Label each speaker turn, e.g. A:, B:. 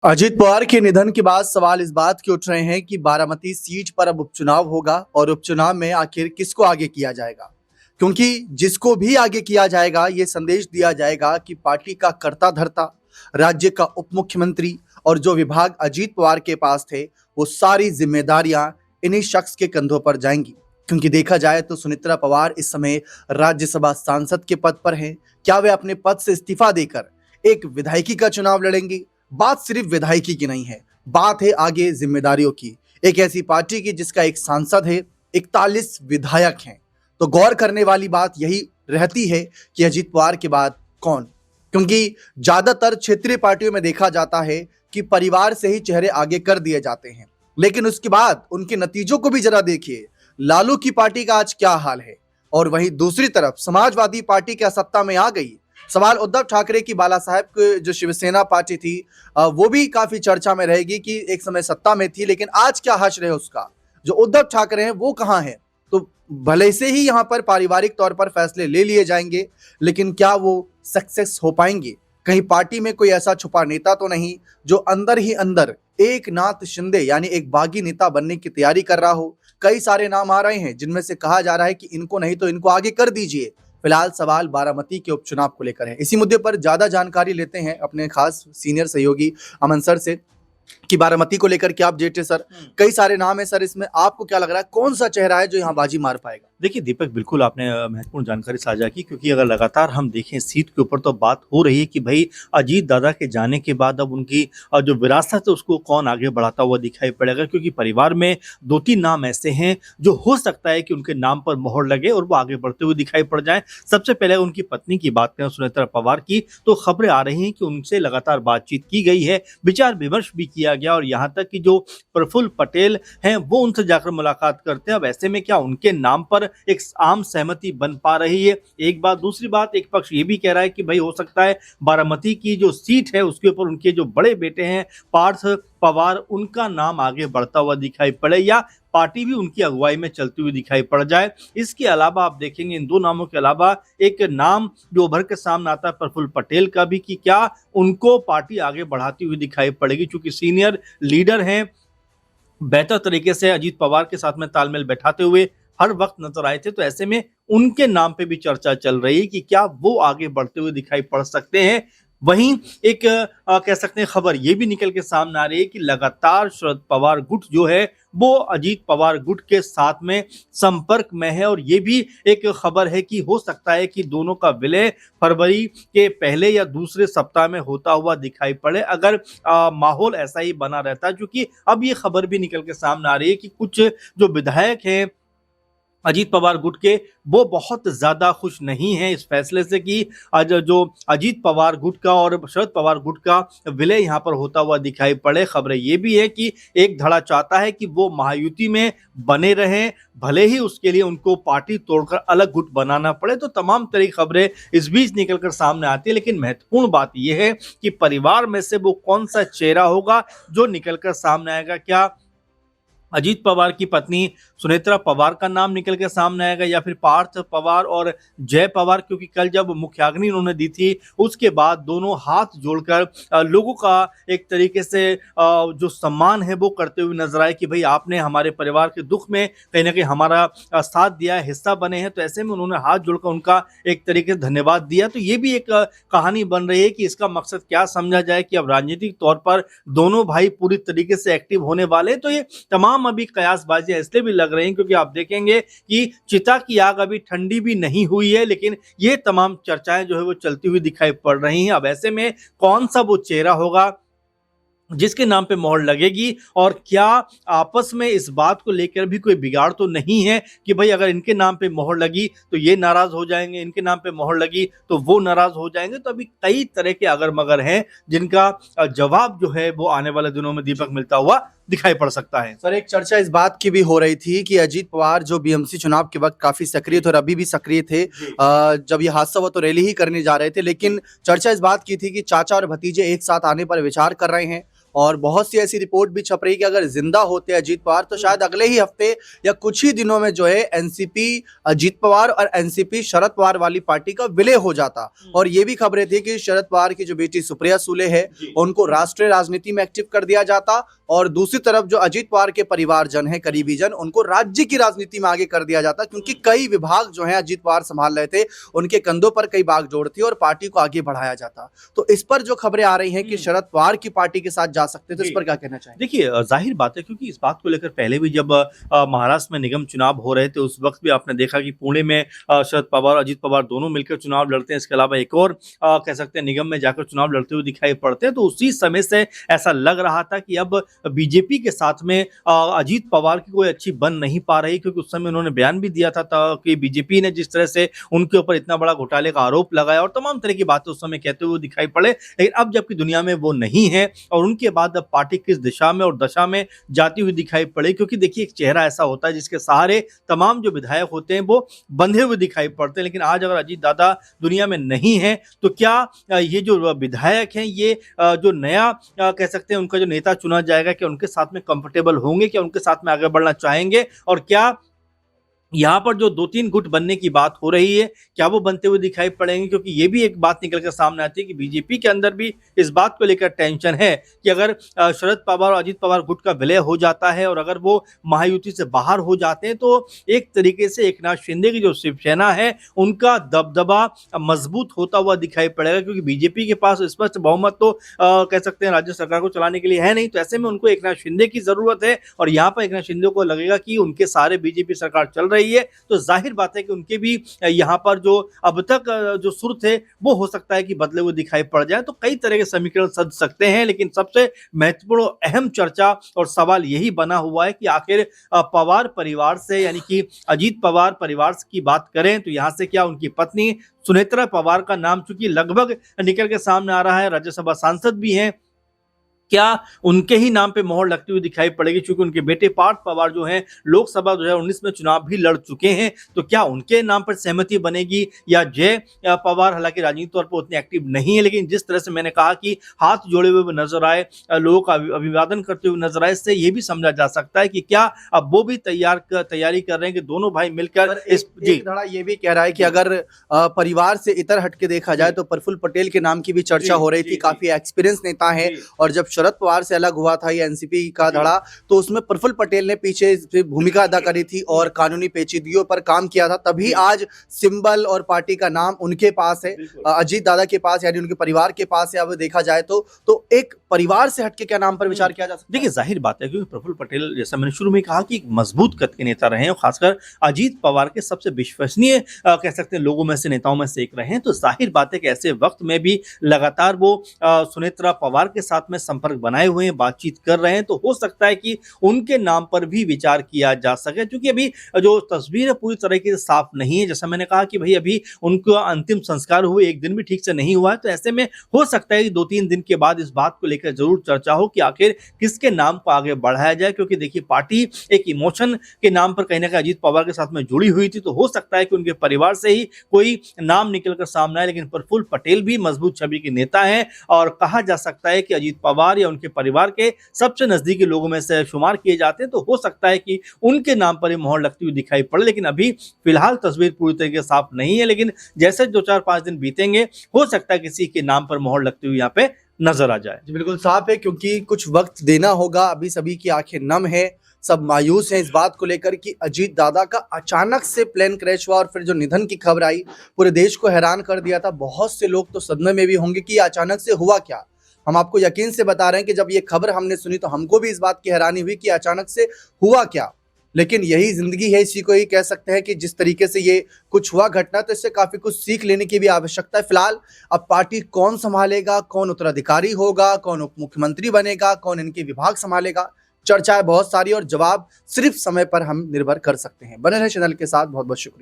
A: अजीत पवार के निधन के बाद सवाल इस बात के उठ रहे हैं कि बारामती सीट पर अब उपचुनाव होगा और उपचुनाव में आखिर किसको आगे किया जाएगा। क्योंकि जिसको भी आगे किया जाएगा ये संदेश दिया जाएगा कि पार्टी का कर्ता धर्ता, राज्य का उप मुख्यमंत्री और जो विभाग अजीत पवार के पास थे वो सारी जिम्मेदारियां इन्हीं शख्स के कंधों पर जाएंगी। क्योंकि देखा जाए तो सुनेत्रा पवार इस समय राज्यसभा सांसद के पद पर हैं। क्या वे अपने पद से इस्तीफा देकर एक विधायकी का चुनाव लड़ेंगी? बात सिर्फ विधायकी की नहीं है, बात है आगे जिम्मेदारियों की। एक ऐसी पार्टी की जिसका एक सांसद है, 41 विधायक हैं। तो गौर करने वाली बात यही रहती है कि अजीत पवार के बाद कौन? क्योंकि ज्यादातर क्षेत्रीय पार्टियों में देखा जाता है कि परिवार से ही चेहरे आगे कर दिए जाते हैं, लेकिन उसके बाद उनके नतीजों को भी जरा देखिए। लालू की पार्टी का आज क्या हाल है, और वहीं दूसरी तरफ समाजवादी पार्टी क्या सत्ता में आ गई? सवाल उद्धव ठाकरे की बाला साहेब की जो शिवसेना पार्टी थी वो भी काफी चर्चा में रहेगी कि एक समय सत्ता में थी, लेकिन आज क्या हश्र है उसका? जो उद्धव ठाकरे हैं वो कहाँ हैं? तो भले से ही यहाँ पर पारिवारिक तौर पर फैसले ले लिए जाएंगे, लेकिन क्या वो सक्सेस हो पाएंगे? कहीं पार्टी में कोई ऐसा छुपा नेता तो नहीं जो अंदर ही अंदर एक नाथ शिंदे यानी एक बागी नेता बनने की तैयारी कर रहा हो? कई सारे नाम आ रहे हैं जिनमें से कहा जा रहा है कि इनको नहीं तो इनको आगे कर दीजिए। फिलहाल सवाल बारामती के उपचुनाव को लेकर है। इसी मुद्दे पर ज्यादा जानकारी लेते हैं अपने खास सीनियर सहयोगी अमन सर से कि बारामती को लेकर क्या अपडेट है सर। कई सारे नाम है सर, इसमें आपको क्या लग रहा है कौन सा चेहरा है जो यहाँ बाजी मार पाएगा?
B: देखिए दीपक, बिल्कुल आपने महत्वपूर्ण जानकारी साझा की, क्योंकि अगर लगातार हम देखें सीट के ऊपर तो बात हो रही है कि भाई अजीत दादा के जाने के बाद अब उनकी जो विरासत है उसको कौन आगे बढ़ाता हुआ दिखाई पड़ेगा। क्योंकि परिवार में 2-3 नाम ऐसे हैं जो हो सकता है कि उनके नाम पर मोहर लगे और वो आगे बढ़ते हुए दिखाई पड़ जाए। सबसे पहले उनकी पत्नी की बात करें, सुनेत्रा पवार की, तो खबरें आ रही हैं कि उनसे लगातार बातचीत की गई है, विचार विमर्श भी किया गया, और यहाँ तक कि जो प्रफुल्ल पटेल हैं वो उनसे जाकर मुलाकात करते हैं। अब ऐसे में क्या उनके नाम पर एक आम सहमति बन पा रही है? एक बात। दूसरी बात, एक पक्ष ये भी कह रहा है कि भाई हो सकता है बारामती की जो सीट है उसके ऊपर उनके जो बड़े बेटे हैं पार्थ पवार, उनका नाम आगे बढ़ता हुआ दिखाई पड़े या पार्टी भी उनकी अगुवाई में चलती हुई दिखाई पड़ जाए। इसके अलावा आप देखेंगे इन दो नामों के अलावा एक नाम जो उभर के सामने आता है प्रफुल्ल पटेल का भी, कि क्या उनको पार्टी आगे बढ़ाती हुई दिखाई पड़ेगी। चूंकि सीनियर लीडर हैं, बेहतर तरीके से अजीत पवार के साथ में तालमेल बैठाते हुए हर वक्त नजर आए थे, तो ऐसे में उनके नाम पे भी चर्चा चल रही है कि क्या वो आगे बढ़ते हुए दिखाई पड़ सकते हैं। वहीं एक कह सकते हैं खबर ये भी निकल के सामने आ रही है कि लगातार शरद पवार गुट जो है वो अजीत पवार गुट के साथ में संपर्क में है, और ये भी एक खबर है कि हो सकता है कि दोनों का विलय फरवरी के पहले या दूसरे सप्ताह में होता हुआ दिखाई पड़े, अगर माहौल ऐसा ही बना रहता है। क्योंकि अब ये खबर भी निकल के सामने आ रही है कि कुछ जो विधायक हैं अजीत पवार गुट के, वो बहुत ज्यादा खुश नहीं है इस फैसले से कि आज जो अजीत पवार गुट का और शरद पवार गुट का विलय यहाँ पर होता हुआ दिखाई पड़े। खबरें ये भी है कि एक धड़ा चाहता है कि वो महायुति में बने रहें, भले ही उसके लिए उनको पार्टी तोड़कर अलग गुट बनाना पड़े। तो तमाम तरह की खबरें इस बीच निकलकर सामने आती है, लेकिन महत्वपूर्ण बात यह है कि परिवार में से वो कौन सा चेहरा होगा जो निकलकर सामने आएगा। क्या अजीत पवार की पत्नी सुनेत्रा पवार का नाम निकल के सामने आएगा, या फिर पार्थ पवार और जय पवार? क्योंकि कल जब मुख्याग्नि उन्होंने दी थी उसके बाद दोनों हाथ जोड़कर लोगों का एक तरीके से जो सम्मान है वो करते हुए नजर आए कि भाई आपने हमारे परिवार के दुख में कहीं ना कहीं हमारा साथ दिया है, हिस्सा बने हैं। तो ऐसे में उन्होंने हाथ जोड़कर उनका एक तरीके से धन्यवाद दिया। तो ये भी एक कहानी बन रही है कि इसका मकसद क्या समझा जाए कि अब राजनीतिक तौर पर दोनों भाई पूरी तरीके से एक्टिव होने वाले। तो ये तमाम अभी कयासबाजियां इसलिए भी लग रही हैं क्योंकि आप देखेंगे कि चिता की आग अभी ठंडी भी नहीं हुई है, लेकिन ये तमाम चर्चाएं जो है वो चलती हुई दिखाई पड़ रही हैं। अब ऐसे में कौन सा वो चेहरा होगा जिसके नाम पे मोहर लगेगी, और क्या आपस में इस बात को लेकर भी कोई बिगाड़ तो नहीं है कि भाई अगर इनके नाम पे मोहर लगी तो ये नाराज हो जाएंगे, इनके नाम पे मोहर लगी तो वो नाराज हो जाएंगे। तो अभी कई तरह के अगर मगर हैं जिनका जवाब जो है वो आने वाले दिनों में दीपक मिलता हुआ दिखाई पड़ सकता है।
A: सर, एक चर्चा इस बात की भी हो रही थी कि अजीत पवार जो बीएमसी चुनाव के वक्त काफी सक्रिय थे और अभी भी सक्रिय थे, जब ये हादसा हुआ तो रैली ही करने जा रहे थे, लेकिन चर्चा इस बात की थी कि चाचा और भतीजे एक साथ आने पर विचार कर रहे हैं और बहुत सी ऐसी रिपोर्ट भी छप रही कि अगर जिंदा होते अजीत पवार तो शायद अगले ही हफ्ते या कुछ ही दिनों में जो है एनसीपी अजीत पवार और एनसीपी शरद पवार वाली पार्टी का विलय हो जाता। और ये भी खबरें थी कि शरद पवार की जो बेटी सुप्रिया सुले है उनको राष्ट्रीय राजनीति में एक्टिव कर दिया जाता और दूसरी तरफ जो अजीत पवार के परिवारजन है, करीबी जन, उनको राज्य की राजनीति में आगे कर दिया जाता, क्योंकि कई विभाग जो है अजीत पवार संभाल रहे थे, उनके कंधों पर कई बागडोर थी और पार्टी को आगे बढ़ाया जाता। तो इस पर जो खबरें आ रही हैं कि शरद पवार की पार्टी के साथ जा सकते, तो इस पर क्या कहना चाहेंगे?
B: देखिए जाहिर बात है, क्योंकि इस बात को लेकर पहले भी जब महाराष्ट्र में निगम चुनाव हो रहे थे उस वक्त भी आपने देखा कि पुणे में शरद पवार और अजीत पवार दोनों मिलकर चुनाव लड़ते हैं। इसके अलावा एक और कह सकते हैं निगम में जाकर चुनाव लड़ते हुए दिखाई पड़ते हैं। तो उसी समय से ऐसा लग रहा था कि अब बीजेपी के साथ में अजीत पवार की कोई अच्छी बन नहीं पा रही, क्योंकि उस समय उन्होंने बयान भी दिया था कि बीजेपी ने जिस तरह से उनके ऊपर इतना बड़ा घोटाले का आरोप लगाया और तमाम तरह की बातें उस समय कहते हुए दिखाई पड़े। लेकिन अब जबकि दुनिया में वो नहीं है और उनके बाद अब पार्टी किस दिशा में और दशा में जाती हुई दिखाई पड़े, क्योंकि देखिए एक चेहरा ऐसा होता है जिसके सहारे तमाम जो विधायक होते हैं वो बंधे हुए दिखाई पड़ते हैं। लेकिन आज अगर अजीत दादा दुनिया में नहीं है तो क्या ये जो विधायक हैं ये जो नया कह सकते हैं उनका जो नेता चुना जाएगा, क्या उनके साथ में कंफर्टेबल होंगे, क्या उनके साथ में आगे बढ़ना चाहेंगे, और क्या यहाँ पर जो 2-3 गुट बनने की बात हो रही है क्या वो बनते हुए दिखाई पड़ेंगे? क्योंकि ये भी एक बात निकल कर सामने आती है कि बीजेपी के अंदर भी इस बात को लेकर टेंशन है कि अगर शरद पवार और अजीत पवार गुट का विलय हो जाता है और अगर वो महायुति से बाहर हो जाते हैं तो एक तरीके से एकनाथ शिंदे की जो शिवसेना है उनका दबदबा मजबूत होता हुआ दिखाई पड़ेगा, क्योंकि बीजेपी के पास स्पष्ट बहुमत तो कह सकते हैं राज्य सरकार को चलाने के लिए है नहीं। तो ऐसे में उनको एकनाथ शिंदे की जरूरत है और यहाँ पर एकनाथ शिंदे को लगेगा कि उनके सारे बीजेपी सरकार चल रही है, तो जाहिर बात है कि उनके भी यहां पर जो अब तक जो सुर थे वो हो सकता है कि बदले हुए दिखाई पड़ जाए। तो कई तरह के समीकरण सज सकते हैं, लेकिन सबसे महत्वपूर्ण अहम चर्चा और सवाल यही बना हुआ है कि आखिर पवार परिवार से यानी कि अजीत पवार परिवार की बात करें तो यहां से क्या उनकी पत्नी सुनेत्रा पवार का नाम चूंकि लगभग निकल के सामने आ रहा है, राज्यसभा सांसद भी हैं, क्या उनके ही नाम पे मोहर लगती हुई दिखाई पड़ेगी? क्योंकि उनके बेटे पार्थ पवार जो हैं लोकसभा 2019 में चुनाव भी लड़ चुके हैं, तो क्या उनके नाम पर सहमति बनेगी? या जय पवार हालांकि राजनीतिक तौर पर उतने एक्टिव नहीं है, लेकिन जिस तरह से मैंने कहा कि हाथ जोड़े हुए नजर आए, लोगों का अभिवादन करते हुए नजर आए, इससे ये भी समझा जा सकता है कि क्या अब वो भी तैयारी कर रहे हैं कि दोनों भाई मिलकर इस
A: एक धड़ा ये भी कह रहा है कि अगर परिवार से इतर हटके देखा जाए तो प्रफुल्ल पटेल के नाम की भी चर्चा हो रही थी, काफी एक्सपीरियंस नेता है और जब शरद पवार से अलग हुआ था ये एनसीपी का धड़ा तो उसमें प्रफुल्ल पटेल ने पीछे भूमिका अदा करी थी और कानूनी पेचीदगियों पर काम किया था, तभी आज सिंबल और पार्टी का नाम उनके पास है, अजीत दादा के पास यानी उनके परिवार के पास है। अब देखा जाए तो एक परिवार से हटके क्या नाम पर विचार किया जा सकता है?
B: देखिए जाहिर बात है क्योंकि प्रफुल्ल पटेल जैसा मैंने शुरू में कहा कि एक मजबूत कद के नेता रहे हैं और खासकर अजीत पवार के सबसे विश्वसनीय कह सकते हैं लोगों में से नेताओं में से एक रहे हैं। तो जाहिर बात है कि ऐसे वक्त में भी लगातार वो सुनेत्रा पवार के साथ में संपर्क बनाए हुए हैं, बातचीत कर रहे हैं, तो हो सकता है कि उनके नाम पर भी विचार किया जा सके, क्योंकि अभी जो तस्वीर है पूरी तरीके से साफ नहीं है। जैसा मैंने कहा कि भाई अभी उनका अंतिम संस्कार हुए एक दिन भी ठीक से नहीं हुआ है, तो ऐसे में हो सकता है कि 2-3 दिन के बाद इस बात को लेकर जरूर चर्चा हो कि आखिर किसके नाम को आगे बढ़ाया जाए, क्योंकि देखिए पार्टी एक इमोशन के नाम पर कहीं ना कहीं अजीत पवार के साथ में जुड़ी हुई थी, तो हो सकता है कि उनके परिवार से ही कोई नाम निकलकर सामने आए। लेकिन प्रफुल्ल पटेल भी मजबूत छवि के नेता हैं और कहा जा सकता है कि अजीत पवार या उनके परिवार के सबसे नजदीकी लोगों में से शुमार किए जाते हैं, तो हो सकता है कि उनके नाम पर मोहर लगती हुई दिखाई पड़े। लेकिन अभी फिलहाल तस्वीर पूरी तरीके से साफ नहीं है, लेकिन जैसे 2-4-5 दिन बीतेंगे हो सकता है किसी के नाम पर मोहर लगती हुई यहाँ पे नजर आ जाए।
A: जी बिल्कुल साफ है, क्योंकि कुछ वक्त देना होगा। अभी सभी की आंखें नम है, सब मायूस हैं इस बात को लेकर कि अजीत दादा का अचानक से प्लेन क्रैश हुआ और फिर जो निधन की खबर आई पूरे देश को हैरान कर दिया था। बहुत से लोग तो सदमे में भी होंगे कि अचानक से हुआ क्या। हम आपको यकीन से बता रहे हैं कि जब ये खबर हमने सुनी तो हमको भी इस बात की हैरानी हुई कि अचानक से हुआ क्या। लेकिन यही जिंदगी है, इसी को ही कह सकते हैं कि जिस तरीके से ये कुछ हुआ घटना, तो इससे काफी कुछ सीख लेने की भी आवश्यकता है। फिलहाल अब पार्टी कौन संभालेगा, कौन उत्तराधिकारी होगा, कौन उप मुख्यमंत्री बनेगा, कौन इनके विभाग संभालेगा, चर्चाएं बहुत सारी और जवाब सिर्फ समय पर हम निर्भर कर सकते हैं। बने रहे चैनल के साथ, बहुत बहुत शुक्रिया।